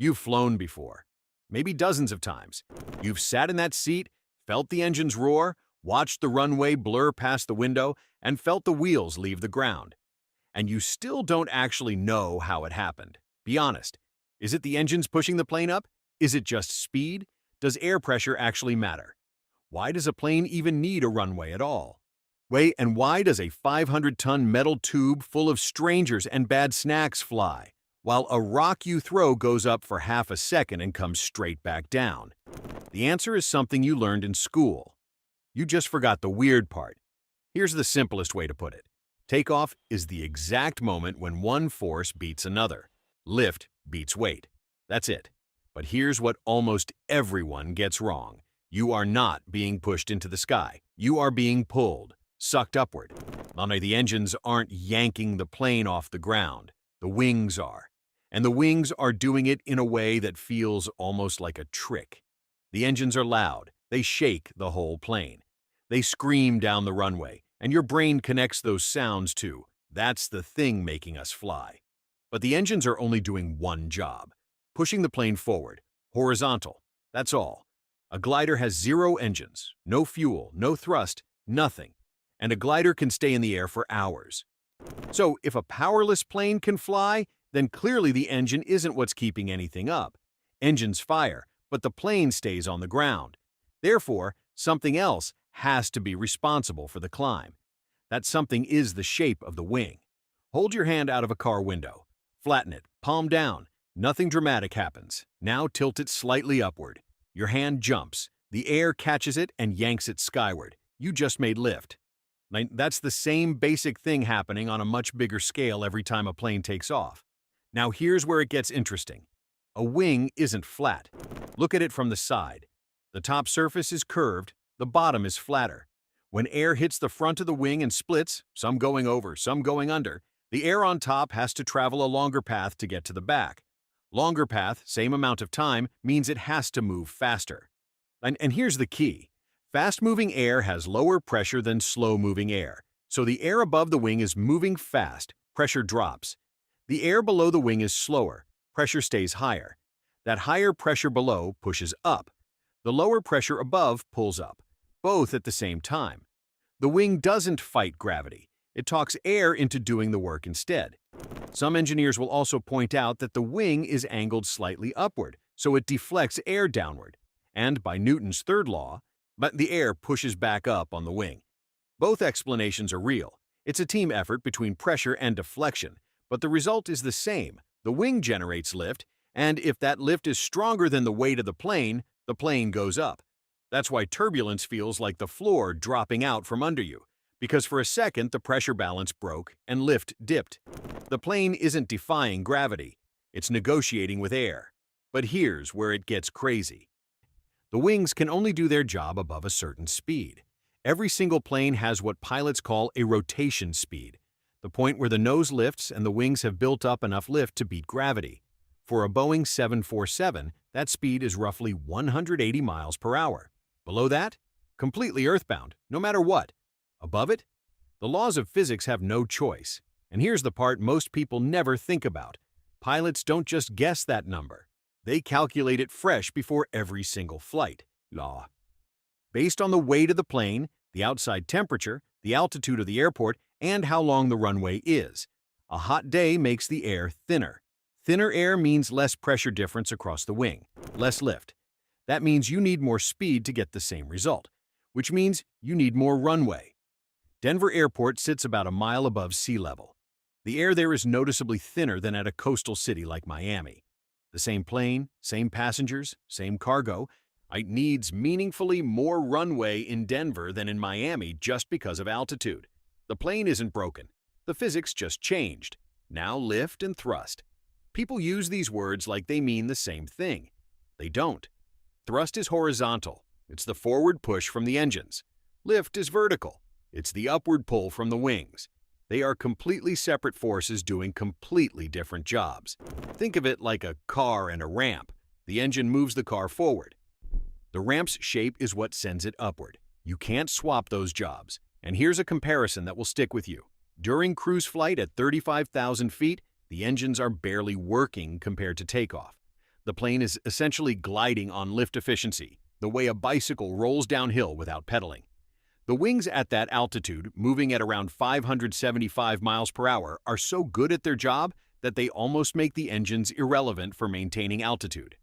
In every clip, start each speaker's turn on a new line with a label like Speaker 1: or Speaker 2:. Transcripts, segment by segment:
Speaker 1: You've flown before, maybe dozens of times. You've sat in that seat, felt the engines roar, watched the runway blur past the window, and felt the wheels leave the ground. And you still don't actually know how it happened. Be honest. Is it the engines pushing the plane up? Is it just speed? Does air pressure actually matter? Why does a plane even need a runway at all? And why does a 500-ton metal tube full of strangers and bad snacks fly, while a rock you throw goes up for half a second and comes straight back down? The answer is something you learned in school. You just forgot the weird part. Here's the simplest way to put it. Takeoff is the exact moment when one force beats another. Lift beats weight. That's it. But here's what almost everyone gets wrong. You are not being pushed into the sky. You are being pulled, sucked upward. The engines aren't yanking the plane off the ground. The wings are. And the wings are doing it in a way that feels almost like a trick. The engines are loud. They shake the whole plane. They scream down the runway, and your brain connects those sounds to, that's the thing making us fly. But the engines are only doing one job, pushing the plane forward, horizontal. That's all. A glider has 0 engines, no fuel, no thrust, nothing. And a glider can stay in the air for hours. So if a powerless plane can fly, then clearly the engine isn't what's keeping anything up. Engines fire, but the plane stays on the ground. Therefore, something else has to be responsible for the climb. That something is the shape of the wing. Hold your hand out of a car window. Flatten it, palm down. Nothing dramatic happens. Now tilt it slightly upward. Your hand jumps. The air catches it and yanks it skyward. You just made lift. That's the same basic thing happening on a much bigger scale every time a plane takes off. Now here's where it gets interesting. A wing isn't flat. Look at it from the side. The top surface is curved, the bottom is flatter. When air hits the front of the wing and splits, some going over, some going under, the air on top has to travel a longer path to get to the back. Longer path, same amount of time, means it has to move faster. And here's the key. Fast-moving air has lower pressure than slow-moving air. So the air above the wing is moving fast, pressure drops. The air below the wing is slower, pressure stays higher. That higher pressure below pushes up. The lower pressure above pulls up, both at the same time. The wing doesn't fight gravity. It talks air into doing the work instead. Some engineers will also point out that the wing is angled slightly upward, so it deflects air downward. And by Newton's third law, the air pushes back up on the wing. Both explanations are real. It's a team effort between pressure and deflection, but the result is the same. The wing generates lift, and if that lift is stronger than the weight of the plane goes up. That's why turbulence feels like the floor dropping out from under you, because for a second the pressure balance broke and lift dipped. The plane isn't defying gravity, it's negotiating with air. But here's where it gets crazy. The wings can only do their job above a certain speed. Every single plane has what pilots call a rotation speed, the point where the nose lifts and the wings have built up enough lift to beat gravity. For a Boeing 747, that speed is roughly 180 miles per hour. Below that, completely earthbound, no matter what. Above it, the laws of physics have no choice. And here's the part most people never think about. Pilots don't just guess that number. They calculate it fresh before every single flight. Law. Based on the weight of the plane, the outside temperature, the altitude of the airport, and how long the runway is. A hot day makes the air thinner. Thinner air means less pressure difference across the wing, less lift. That means you need more speed to get the same result, which means you need more runway. Denver Airport sits about a mile above sea level. The air there is noticeably thinner than at a coastal city like Miami. The same plane, same passengers, same cargo. It needs meaningfully more runway in Denver than in Miami just because of altitude. The plane isn't broken. The physics just changed. Now lift and thrust. People use these words like they mean the same thing. They don't. Thrust is horizontal. It's the forward push from the engines. Lift is vertical. It's the upward pull from the wings. They are completely separate forces doing completely different jobs. Think of it like a car and a ramp. The engine moves the car forward. The ramp's shape is what sends it upward. You can't swap those jobs. And here's a comparison that will stick with you. During cruise flight at 35,000 feet, the engines are barely working compared to takeoff. The plane is essentially gliding on lift efficiency, the way a bicycle rolls downhill without pedaling. The wings at that altitude, moving at around 575 miles per hour, are so good at their job that they almost make the engines irrelevant for maintaining altitude.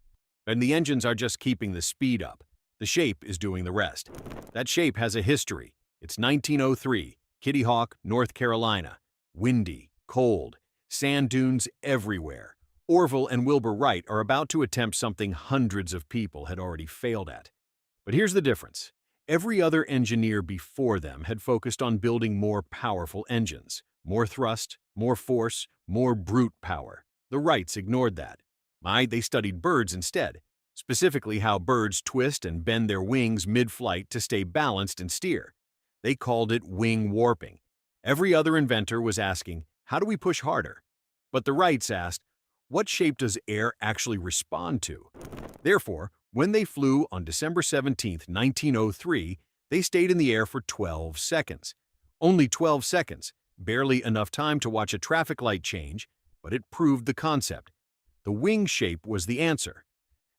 Speaker 1: And the engines are just keeping the speed up. The shape is doing the rest. That shape has a history. It's 1903, Kitty Hawk, North Carolina. Windy, cold, sand dunes everywhere. Orville and Wilbur Wright are about to attempt something hundreds of people had already failed at. But here's the difference. Every other engineer before them had focused on building more powerful engines. More thrust, more force, more brute power. The Wrights ignored that. They studied birds instead, specifically how birds twist and bend their wings mid-flight to stay balanced and steer. They called it wing warping. Every other inventor was asking, how do we push harder? But the Wrights asked, what shape does air actually respond to? Therefore, when they flew on December 17, 1903, they stayed in the air for 12 seconds. Only 12 seconds, barely enough time to watch a traffic light change, but it proved the concept. The wing shape was the answer,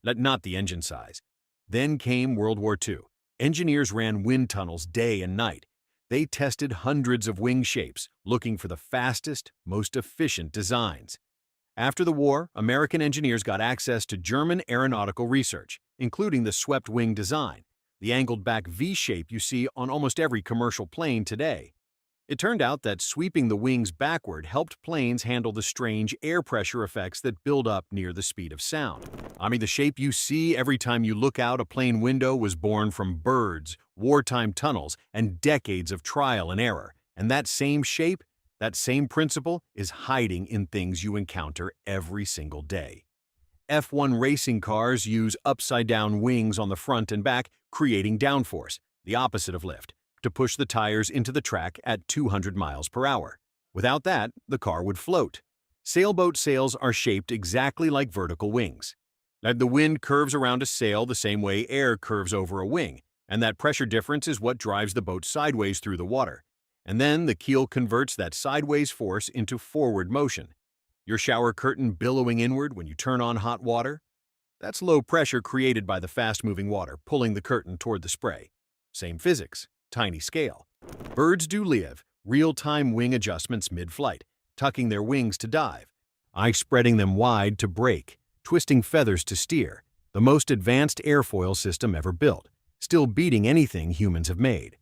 Speaker 1: not the engine size. Then came World War II. Engineers ran wind tunnels day and night. They tested hundreds of wing shapes, looking for the fastest, most efficient designs. After the war, American engineers got access to German aeronautical research, including the swept wing design, the angled back V shape you see on almost every commercial plane today. It turned out that sweeping the wings backward helped planes handle the strange air pressure effects that build up near the speed of sound. The shape you see every time you look out a plane window was born from birds, wartime tunnels, and decades of trial and error. And that same shape, that same principle, is hiding in things you encounter every single day. F1 racing cars use upside-down wings on the front and back, creating downforce, the opposite of lift, to push the tires into the track at 200 miles per hour. Without that, the car would float. Sailboat sails are shaped exactly like vertical wings. The wind curves around a sail the same way air curves over a wing, and that pressure difference is what drives the boat sideways through the water. And then the keel converts that sideways force into forward motion. Your shower curtain billowing inward when you turn on hot water? That's low pressure created by the fast-moving water pulling the curtain toward the spray. Same physics, tiny scale. Birds do live real-time wing adjustments mid-flight, tucking their wings to dive, spreading them wide to brake, twisting feathers to steer, the most advanced airfoil system ever built, still beating anything humans have made.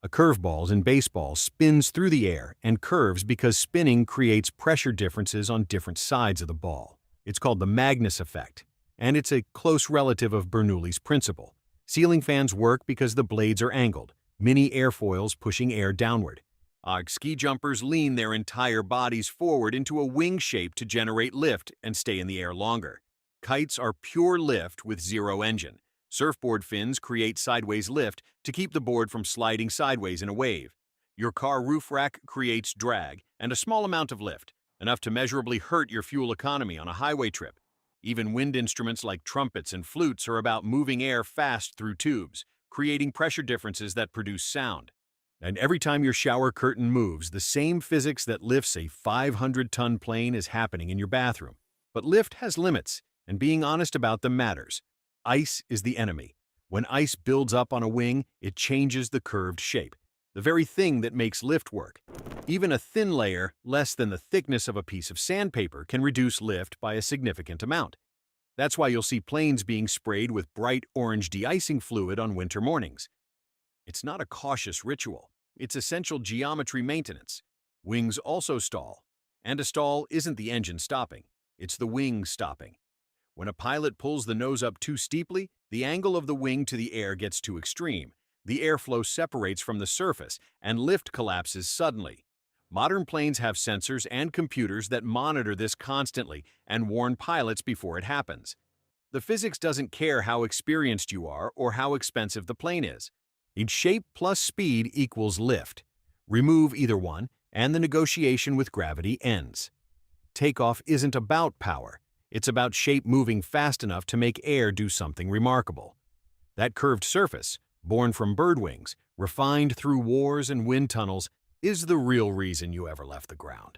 Speaker 1: A curveball in baseball spins through the air and curves because spinning creates pressure differences on different sides of the ball. It's called the Magnus effect, and it's a close relative of Bernoulli's principle. Ceiling fans work because the blades are angled, mini airfoils pushing air downward. Ski jumpers lean their entire bodies forward into a wing shape to generate lift and stay in the air longer. Kites are pure lift with zero engine. Surfboard fins create sideways lift to keep the board from sliding sideways in a wave. Your car roof rack creates drag and a small amount of lift, enough to measurably hurt your fuel economy on a highway trip. Even wind instruments like trumpets and flutes are about moving air fast through tubes, creating pressure differences that produce sound. And every time your shower curtain moves, the same physics that lifts a 500-ton plane is happening in your bathroom. But lift has limits, and being honest about them matters. Ice is the enemy. When ice builds up on a wing, it changes the curved shape, the very thing that makes lift work. Even a thin layer, less than the thickness of a piece of sandpaper, can reduce lift by a significant amount. That's why you'll see planes being sprayed with bright orange de-icing fluid on winter mornings. It's not a cautious ritual. It's essential geometry maintenance. Wings also stall. And a stall isn't the engine stopping. It's the wing stopping. When a pilot pulls the nose up too steeply, the angle of the wing to the air gets too extreme. The airflow separates from the surface, and lift collapses suddenly. Modern planes have sensors and computers that monitor this constantly and warn pilots before it happens. The physics doesn't care how experienced you are or how expensive the plane is. Each shape plus speed equals lift. Remove either one, and the negotiation with gravity ends. Takeoff isn't about power. It's about shape moving fast enough to make air do something remarkable. That curved surface, born from bird wings, refined through wars and wind tunnels, is the real reason you ever left the ground.